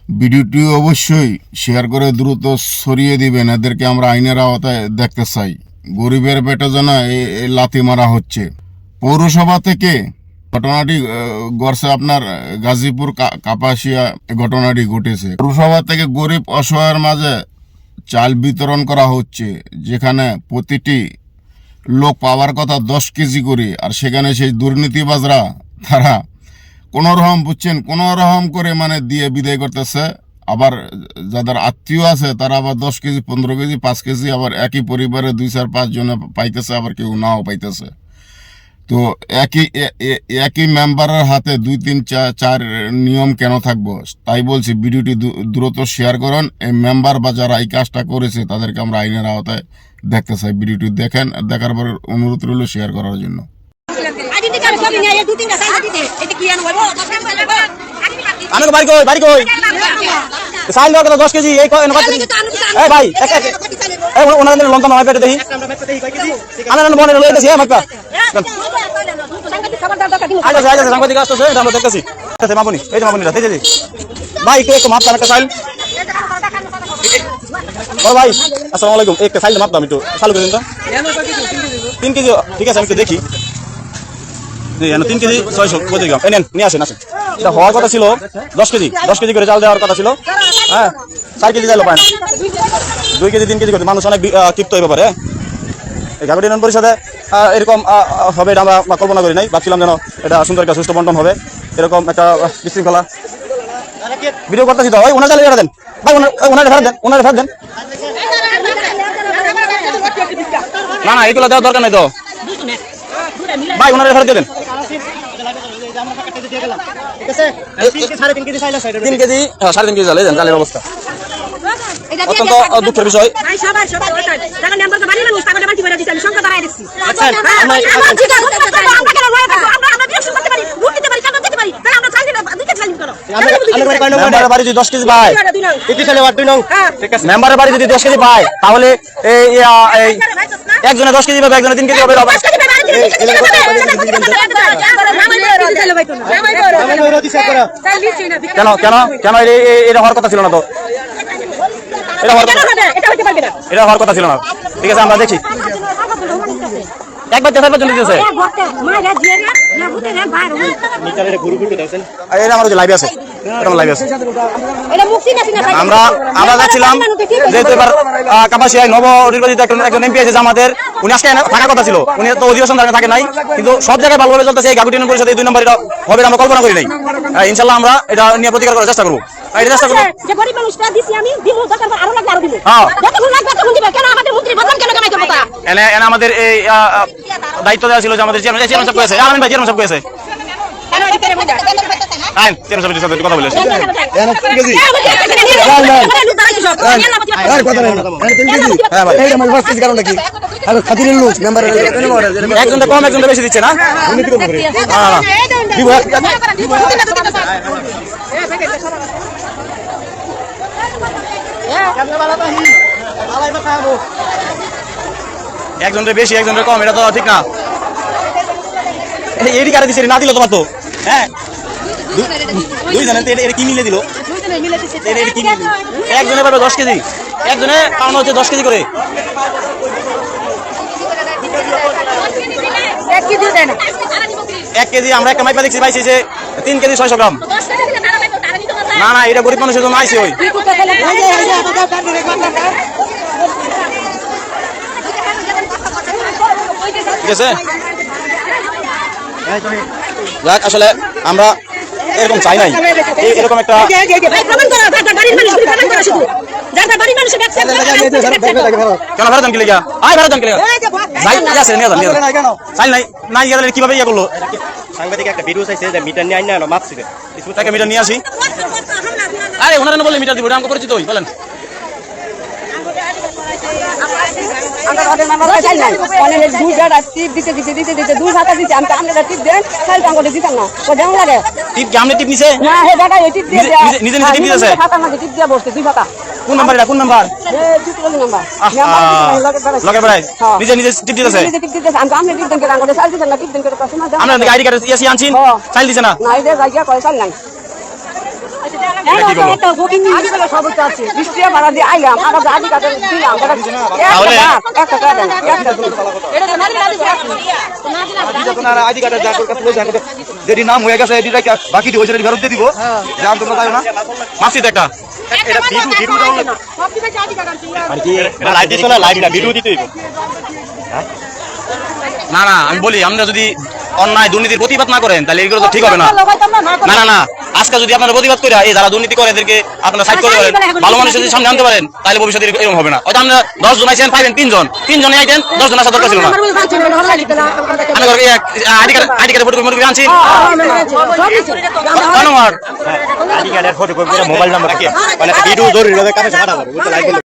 ভিডিওটি অবশ্যই শেয়ার করে দ্রুত ছড়িয়ে দিবেন, এদেরকে আমরা আইনের আওতায় দেখতে চাই। গরিবের পেটে যেন এই লাথি মারা হচ্ছে। পৌরসভা থেকে ঘটনাটি ঘটছে আপনার গাজীপুর কাপাসিয়া ঘটনাটি ঘটেছে। পৌরসভা থেকে গরিব অসহায়ের মাঝে চাল বিতরণ করা হচ্ছে, যেখানে প্রতিটি লোক পাওয়ার কথা 10 কেজি করে, আর সেখানে সেই দুর্নীতিবাজরা তারা কোনোরকম বুঝছেন কোনোরকম করে মানে দিয়ে বিদায় করতেছে। আবার যাদের আত্মীয় আছে তারা আবার 10 কেজি 15 কেজি 5 কেজি আবার একই পরিবারে 2-4-5 জনে পাইতেছে, আবার কেউ নাও পাইতেছে। তো একই মেম্বারের হাতে 2-3-4 নিয়ম কেন থাকবো? তাই বলছি ভিডিওটি দ্রুত শেয়ার করুন। এই মেম্বার বা যারা এই কাজটা করেছে তাদেরকে আমরা আইনের আওতায় দেখতে চাই। ভিডিওটি দেখেন, দেখার পর অনুরোধ রইল শেয়ার করার জন্য। আমি বাড়ি কই বাড়ি কই সাইল দাও কত 10 কেজি এই এই ভাই এই ওনাদের লঙ্কা মাই পেটে দেই আমি না মনে লইতেছি এই মাপা আলো যাই যাই সাংবাদিক আসছে আমরা দেখতেছি আচ্ছা মাপনি এই যে মাপনি রাতে দিদি ভাই একটু মাপ একটা সাইল বড় ভাই আসসালামু আলাইকুম একটা সাইল মাপ দাও একটু চালু করে দিন তো 3 কেজি ঠিক আছে আমি একটু দেখি জি 3 কেজি 600 কত গ্রাম নেন নিয়ে আসেন আসেন। এটা হওয়ার কথা ছিল 10 কেজি করে চাল দেওয়ার কথা ছিল। হ্যাঁ 4 কেজি চাইলো পায় না, 2 কেজি 3 কেজি করে মানুষ অনেক তৃপ্ত হয়ে পারে। এই গাবি ইউনিয়ন পরিষদে এরকম হবে এটা আমরা কল্পনা করি নাই, ভাবছিলাম যেন এটা সুন্দর একটা সুষ্ঠু বন্টন হবে, এরকম একটা বিশৃঙ্খলা ভিডিও করতেছি। তো ওই ওনার চালিয়ে দেন ভাই, ওনারে ফেরত দেন, ওনারে ফেরত দেন। না না এগুলো দেওয়ার দরকার নাই তো ভাই, ওনারে ফেরত দেন। 3 কেজি 3.5 কেজি চাল দেন, চালের অবস্থা অত্যন্ত দুঃখের বিষয়। মেম্বারের বাড়ি যদি 10 কেজি পায়, মেম্বারের বাড়ি যদি 10 কেজি পায় তাহলে একজনে 10 কেজি পাবে, একজনে 3 কেজি পাবে। কেন কেন কেন এটা হওয়ার কথা ছিল না তো, এটা হওয়ার কথা ছিল না। ঠিক আছে আমরা দেখি একবার দেখার জন্য দিতেছে আমার লাইভ আছে, লাইভ আছে। আমরা যাচ্ছিলাম যেহেতু এবার কাপাসিয়ায় নবনির্বাচিত একজন এমপি আছে জামাতের, উনি আজকে থাকার কথা ছিল, উনি তো অধিবেশন থাকে নাই, কিন্তু সব জায়গায় ভালোভাবে চলতেছে। এই গাবি ইউনিয়ন পরিষদে 2 নম্বর এটা হবে আমরা কল্পনা করি নাই। ইনশাল্লাহ আমরা এটা নিয়ে প্রতিকার করার চেষ্টা করবো। আমাদের এই দায়িত্ব দেওয়া ছিল যে আমাদের চেয়ারম্যান সাহেব করেছে, আমিন ভাই চেয়ারম্যান সাহেব করেছে কথা বলে একজনটা কম একজনটা বেশি দিচ্ছে না। একজনটা বেশি একজনটা কম, এটা তো ঠিক না। এডি কারে দিছে না দিল তোমার তো, হ্যাঁ দুই জানেন তো এটা কি মিলে দিল, একজনে পাবে 10 কেজি, একজনে পাওনা হচ্ছে 10 কেজি করে। 1 কেজি আমরা একটা মাইপা দেখছি পাইছি যে 3 কেজি 600 গ্রাম। না না এটা গরিব মানুষের জন্য আইছে। ওই ঠিক আছে যাক, আসলে আমরা এরকম চাই নাই, এরকম একটা কেন ভারত কি লেগা আয় ভারত কি লেগা চাই নাই নাই গেলে কিভাবে ইয়ে করলো। সাংবাদিক একটা ভিডিও চাইছে যে মিটার নিয়ে আইনা না মাপছিল, তাকে মিটার নিয়ে আসি। আরে ওনারা বললে মিটার দিব, আমাকে পরিচিত হই বলেন। কোন নাম্বার কোন নাম্বার নিজে নিজে টিপ দিতেছে, আইডি কার্ড আনছেন চাইল দিছে না। যেটি নাম হয়ে গেছে বাকি ফেরত দিয়ে দিব জান তোমরা তাই না মাসি দেখা এটা ভিডিও ডাউনলোড আর কি এটা লাইভ দিছ না লাইভ না ভিডিও দিতে হইব না না আমি বলি আমরা যদি অন্যায় দুর্নীতির প্রতিবাদ না করেন তাহলে এগুলো তো ঠিক হবে না না না না আজকে যদি আপনারা প্রতিবাদ করে এই যারা দুর্নীতি করে এদেরকে আপনারা সাইড করে পারেন ভালো মানুষের যদি সামনে আনতে পারেন তাহলে ভবিষ্যতে এরকম হবে না হয়তো আমরা 10 জন আইছেন পাইবেন 3 জন 3 জনে আইতেন 10 জন আসা দরকার ছিল না আমি করে আইডি কার্ড ফটো করে আনছি ধন্যবাদ আইডি কার্ডের ফটো কপি করে মোবাইল নাম্বার রাখি মানে ভিডিও জরুরি ভাবে কাছে পাঠাবো বুঝতে লাইভ